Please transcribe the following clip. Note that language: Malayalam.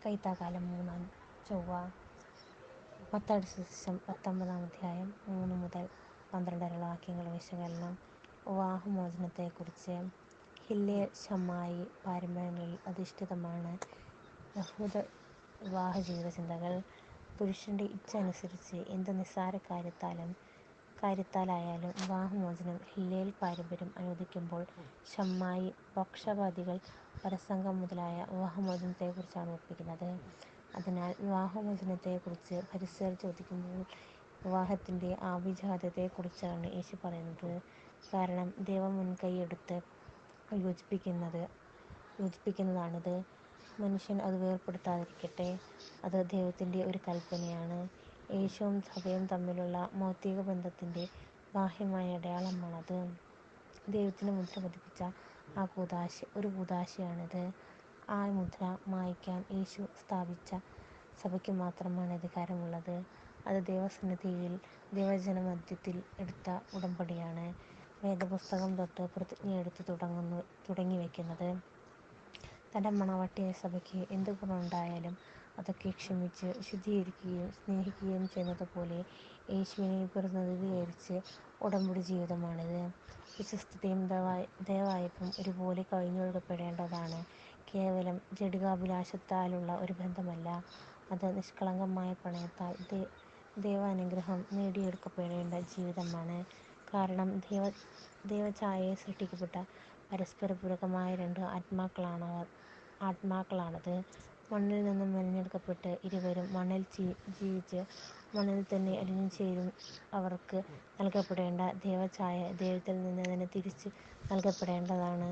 കൈത്താക്കാലം 3-ാം ചൊവ്വ. മത്തായിയുടെ സുവിശേഷം 19-ാം അധ്യായം 3 മുതൽ 12 വരെയുള്ള വാക്യങ്ങളുടെ വിശകലനം. വിവാഹമോചനത്തെക്കുറിച്ച്. ഹില്ലേൽ ശമ്മായി പാരമ്പര്യങ്ങളിൽ അധിഷ്ഠിതമാണ് യഹൂദ വിവാഹ ജീവിത ചിന്തകൾ. പുരുഷന്റെ ഇച്ഛ അനുസരിച്ച് എന്ത് നിസ്സാര കാര്യത്താലായാലും വിവാഹമോചനം ഹില്ലേൽ പാരമ്പര്യം അനുവദിക്കുമ്പോൾ ശമ്മായി പക്ഷപാതികൾ പരസംഗം മുതലായ വിവാഹമോചനത്തെക്കുറിച്ചാണ് ഓർപ്പിക്കുന്നത്. അതിനാൽ വിവാഹമോചനത്തെക്കുറിച്ച് ഫരിസയർ ചോദിക്കുമ്പോൾ വിവാഹത്തിന്റെ ആഭിജാത്യത്തെക്കുറിച്ചാണ് യേശു പറയുന്നത്. കാരണം ദൈവം മുൻകൈയെടുത്ത് യോജിപ്പിക്കുന്നതാണിത്. മനുഷ്യൻ അത് വേർപെടുത്താതിരിക്കട്ടെ. അത് ദൈവത്തിന്റെ ഒരു കൽപ്പനയാണ്. യേശുവും സഭയും തമ്മിലുള്ള മൗലിക ബന്ധത്തിന്റെ ബാഹ്യമായ അടയാളമാണത്. ദൈവത്തിന്റെ മുദ്ര പതിപ്പിച്ച ഒരു കൂദാശയാണിത്. ആ മുദ്ര മായ്ക്കാൻ യേശു സ്ഥാപിച്ച സഭയ്ക്ക് മാത്രമാണ് അധികാരമുള്ളത്. അത് ദൈവസന്നിധിയിൽ ദൈവജനമധ്യത്തിൽ എടുത്ത ഉടമ്പടിയാണ്. വേദപുസ്തകം തൊട്ട് പ്രതിജ്ഞയെടുത്ത് തുടങ്ങിവെക്കുന്നത്. തന്റെ മണവാട്ടിയായ സഭയ്ക്ക് എന്ത് ഗുണമുണ്ടായാലും അതൊക്കെ ക്ഷമിച്ച് ശുദ്ധീകരിക്കുകയും സ്നേഹിക്കുകയും ചെയ്യുന്നതുപോലെ യേശുവിനെ പ്രതിനിധീകരിച്ച് ഉടമ്പടി ജീവിതമാണിത്. വിശ്വസ്തതയും ദയവായ്പും ഒരുപോലെ കവിഞ്ഞൊഴുകപ്പെടേണ്ടതാണ്. കേവലം ജഡികാഭിലാഷത്താലുള്ള ഒരു ബന്ധമല്ല. അത് നിഷ്കളങ്കമായ പ്രണയത്താൽ ദൈവാനുഗ്രഹം നേടിയെടുക്കപ്പെടേണ്ട ജീവിതമാണ്. കാരണം ദൈവഛായയിൽ സൃഷ്ടിക്കപ്പെട്ട പരസ്പരപൂരകമായ രണ്ട് ആത്മാക്കളാണത്. മണ്ണിൽ നിന്നും മെനഞ്ഞെടുക്കപ്പെട്ട് ഇരുവരും മണ്ണിൽ ജീവിച്ച് മണ്ണിൽ തന്നെ അലിഞ്ഞുചേരും. അവർക്ക് നൽകപ്പെടേണ്ട ദൈവഛായ ദൈവത്തിൽ നിന്ന് തന്നെ തിരിച്ചു നൽകപ്പെടേണ്ടതാണ്.